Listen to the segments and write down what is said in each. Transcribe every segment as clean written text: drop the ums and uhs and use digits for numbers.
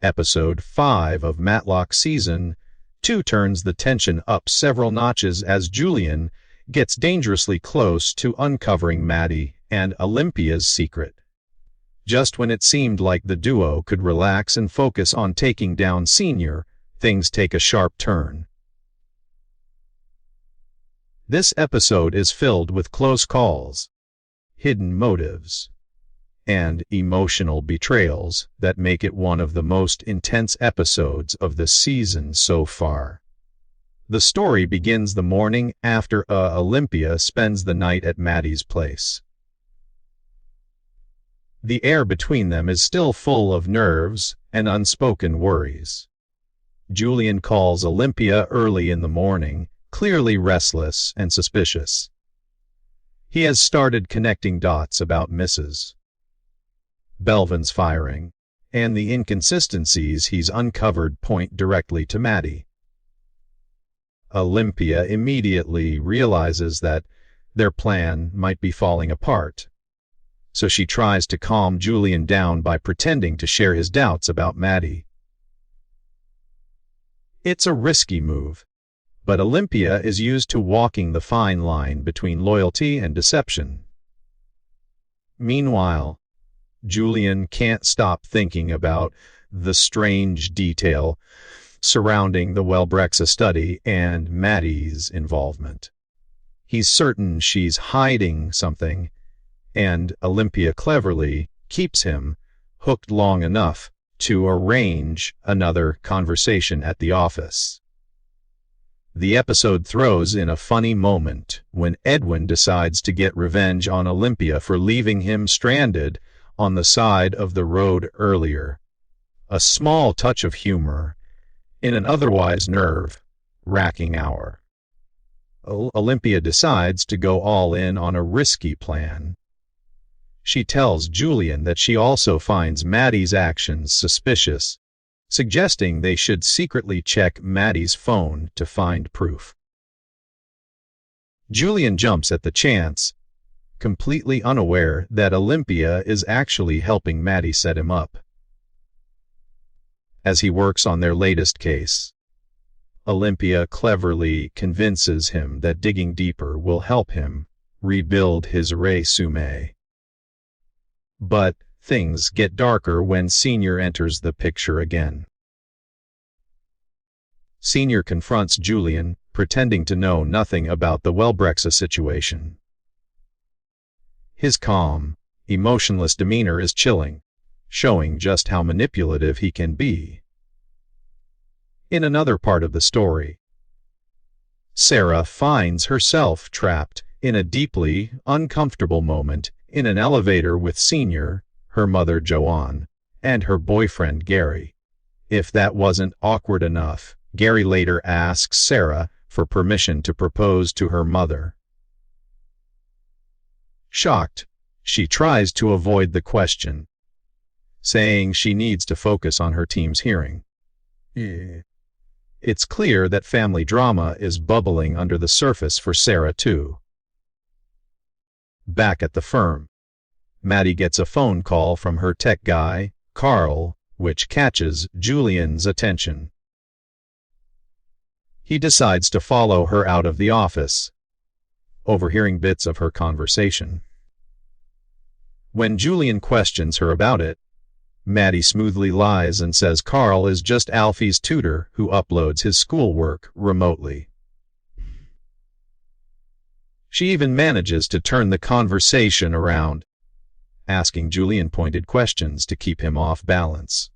Episode 5 of Matlock Season 2 turns the tension up several notches as Julian gets dangerously close to uncovering Matty and Olympia's secret. Just when it seemed like the duo could relax and focus on taking down Senior, things take a sharp turn. This episode is filled with close calls, hidden motives, and emotional betrayals that make it one of the most intense episodes of the season so far. The story begins the morning after Olympia spends the night at Matty's place. The air between them is still full of nerves and unspoken worries. Julian calls Olympia early in the morning, clearly restless and suspicious. He has started connecting dots about Mrs. Belvin's firing, and the inconsistencies he's uncovered point directly to Matty. Olympia immediately realizes that their plan might be falling apart, so she tries to calm Julian down by pretending to share his doubts about Matty. It's a risky move, but Olympia is used to walking the fine line between loyalty and deception. Meanwhile, Julian can't stop thinking about the strange detail surrounding the Wellbrexa study and Matty's involvement. He's certain she's hiding something, and Olympia cleverly keeps him hooked long enough to arrange another conversation at the office. The episode throws in a funny moment when Edwin decides to get revenge on Olympia for leaving him stranded on the side of the road earlier. A small touch of humor in an otherwise nerve-wracking hour. Olympia decides to go all in on a risky plan. She tells Julian that she also finds Matty's actions suspicious, suggesting they should secretly check Matty's phone to find proof. Julian jumps at the chance, completely unaware that Olympia is actually helping Matty set him up. As he works on their latest case, Olympia cleverly convinces him that digging deeper will help him rebuild his resume. But things get darker when Senior enters the picture again. Senior confronts Julian, pretending to know nothing about the Wellbrexa situation. His calm, emotionless demeanor is chilling, showing just how manipulative he can be. In another part of the story, Sarah finds herself trapped in a deeply uncomfortable moment in an elevator with Senior, her mother Joanne, and her boyfriend Gary. If that wasn't awkward enough, Gary later asks Sarah for permission to propose to her mother. Shocked, she tries to avoid the question, saying she needs to focus on her team's hearing. It's clear that family drama is bubbling under the surface for Sarah too. Back at the firm, Matty gets a phone call from her tech guy, Carl, which catches Julian's attention. He decides to follow her out of the office, overhearing bits of her conversation. When Julian questions her about it, Matty smoothly lies and says Carl is just Alfie's tutor who uploads his schoolwork remotely. She even manages to turn the conversation around, asking Julian pointed questions to keep him off balance.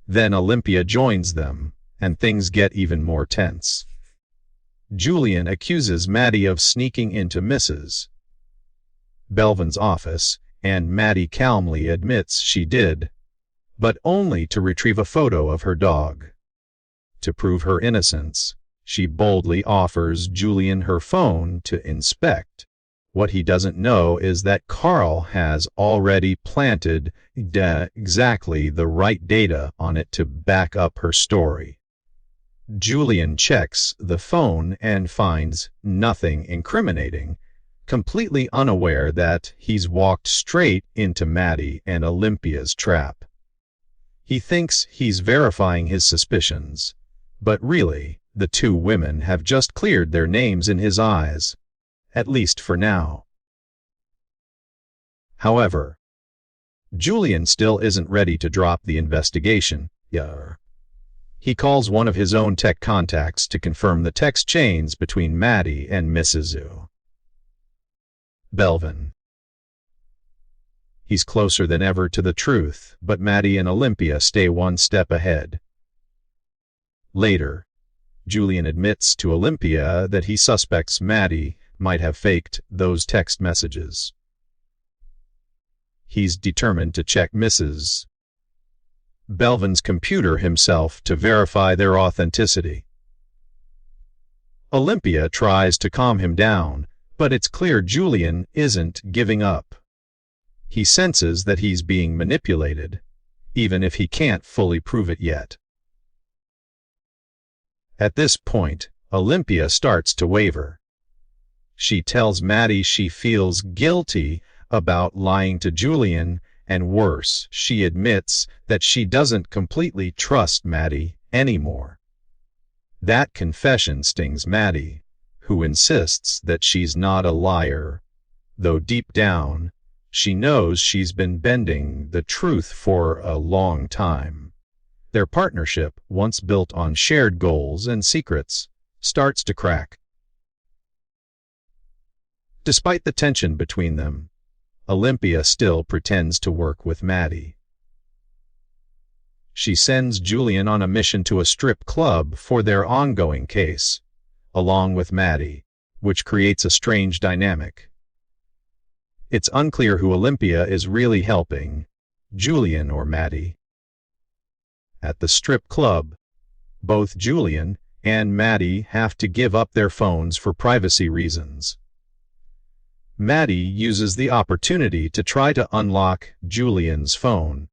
Then Olympia joins them, and things get even more tense. Julian accuses Matty of sneaking into Mrs. Belvin's office, and Matty calmly admits she did, but only to retrieve a photo of her dog. To prove her innocence, she boldly offers Julian her phone to inspect. What he doesn't know is that Carl has already planted exactly the right data on it to back up her story. Julian checks the phone and finds nothing incriminating, completely unaware that he's walked straight into Matty and Olympia's trap. He thinks he's verifying his suspicions, but really, the two women have just cleared their names in his eyes, at least for now. However, Julian still isn't ready to drop the investigation. He calls one of his own tech contacts to confirm the text chains between Matty and Mrs. Belvin. He's closer than ever to the truth, but Matty and Olympia stay one step ahead. Later, Julian admits to Olympia that he suspects Matty might have faked those text messages. He's determined to check Mrs. Belvin's computer himself to verify their authenticity. Olympia tries to calm him down, but it's clear Julian isn't giving up. He senses that he's being manipulated, even if he can't fully prove it yet. At this point, Olympia starts to waver. She tells Matty she feels guilty about lying to Julian, and worse, she admits that she doesn't completely trust Matty anymore. That confession stings Matty, who insists that she's not a liar, though deep down, she knows she's been bending the truth for a long time. Their partnership, once built on shared goals and secrets, starts to crack. Despite the tension between them, Olympia still pretends to work with Matty. She sends Julian on a mission to a strip club for their ongoing case, along with Matty, which creates a strange dynamic. It's unclear who Olympia is really helping, Julian or Matty. At the strip club, both Julian and Matty have to give up their phones for privacy reasons. Matty uses the opportunity to try to unlock Julian's phone,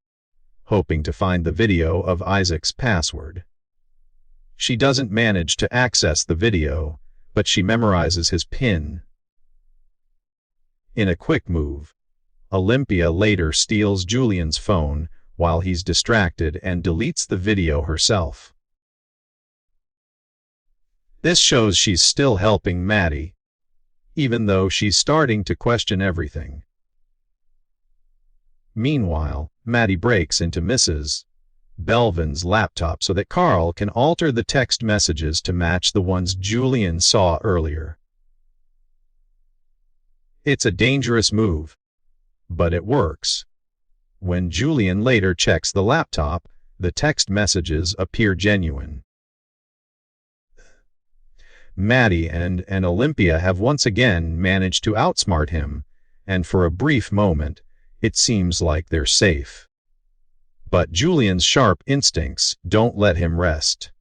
hoping to find the video of Isaac's password. She doesn't manage to access the video, but she memorizes his PIN. In a quick move, Olympia later steals Julian's phone while he's distracted and deletes the video herself. This shows she's still helping Matty, even though she's starting to question everything. Meanwhile, Matty breaks into Mrs. Belvin's laptop so that Carl can alter the text messages to match the ones Julian saw earlier. It's a dangerous move, but it works. When Julian later checks the laptop, the text messages appear genuine. Matty and Olympia have once again managed to outsmart him, and for a brief moment, it seems like they're safe. But Julian's sharp instincts don't let him rest.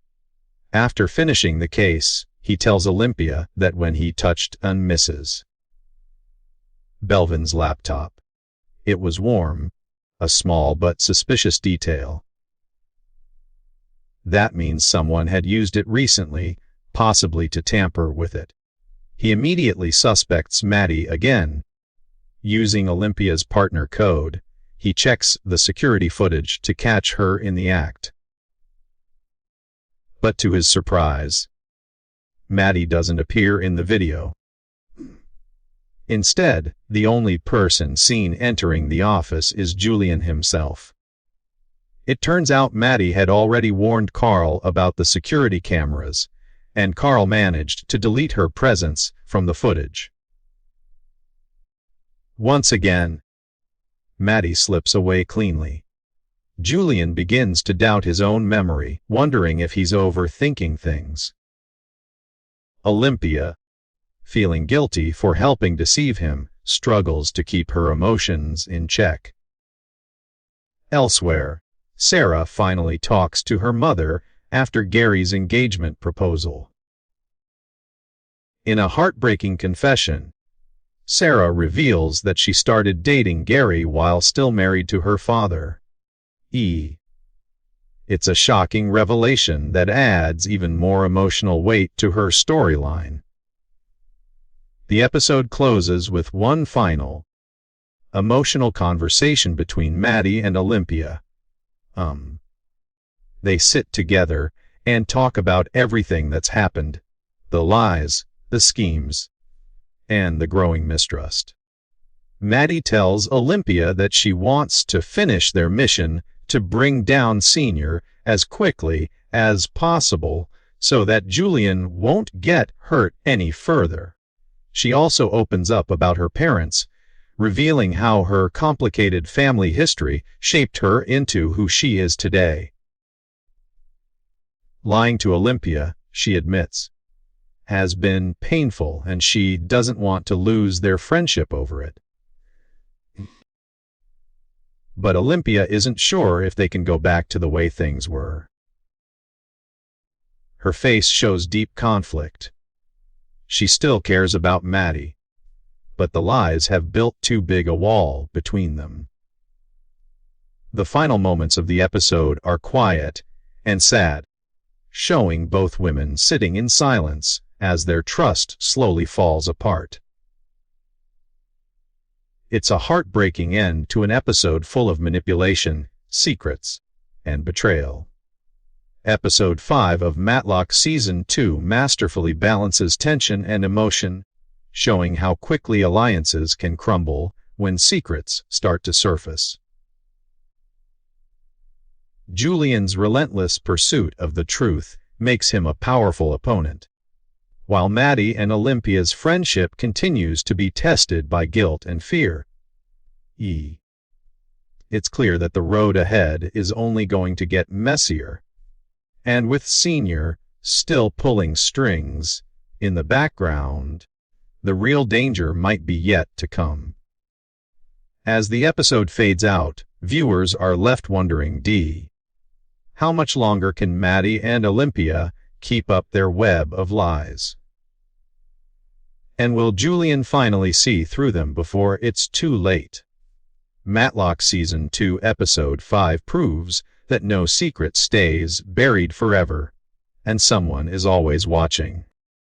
After finishing the case, he tells Olympia that when he touched Mrs. Belvin's laptop, it was warm, a small but suspicious detail. That means someone had used it recently, possibly to tamper with it. He immediately suspects Matty again. Using Olympia's partner code, he checks the security footage to catch her in the act. But to his surprise, Matty doesn't appear in the video. Instead, the only person seen entering the office is Julian himself. It turns out Matty had already warned Carl about the security cameras, and Carl managed to delete her presence from the footage. Once again, Matty slips away cleanly. Julian begins to doubt his own memory, wondering if he's overthinking things. Olympia, feeling guilty for helping deceive him, struggles to keep her emotions in check. Elsewhere, Sarah finally talks to her mother after Gary's engagement proposal. In a heartbreaking confession, Sarah reveals that she started dating Gary while still married to her father. It's a shocking revelation that adds even more emotional weight to her storyline. The episode closes with one final, emotional conversation between Matty and Olympia, They sit together and talk about everything that's happened, the lies, the schemes, and the growing mistrust. Matty tells Olympia that she wants to finish their mission to bring down Senior as quickly as possible so that Julian won't get hurt any further. She also opens up about her parents, revealing how her complicated family history shaped her into who she is today. Lying to Olympia, she admits, has been painful, and she doesn't want to lose their friendship over it. But Olympia isn't sure if they can go back to the way things were. Her face shows deep conflict. She still cares about Matty, but the lies have built too big a wall between them. The final moments of the episode are quiet and sad, showing both women sitting in silence as their trust slowly falls apart. It's a heartbreaking end to an episode full of manipulation, secrets, and betrayal. Episode 5 of Matlock Season 2 masterfully balances tension and emotion, showing how quickly alliances can crumble when secrets start to surface. Julian's relentless pursuit of the truth makes him a powerful opponent, while Matty and Olympia's friendship continues to be tested by guilt and fear. It's clear that the road ahead is only going to get messier, and with Senior still pulling strings in the background, the real danger might be yet to come. As the episode fades out, viewers are left wondering, how much longer can Matty and Olympia keep up their web of lies? And will Julian finally see through them before it's too late? Matlock Season 2 Episode 5 proves that no secret stays buried forever, and someone is always watching.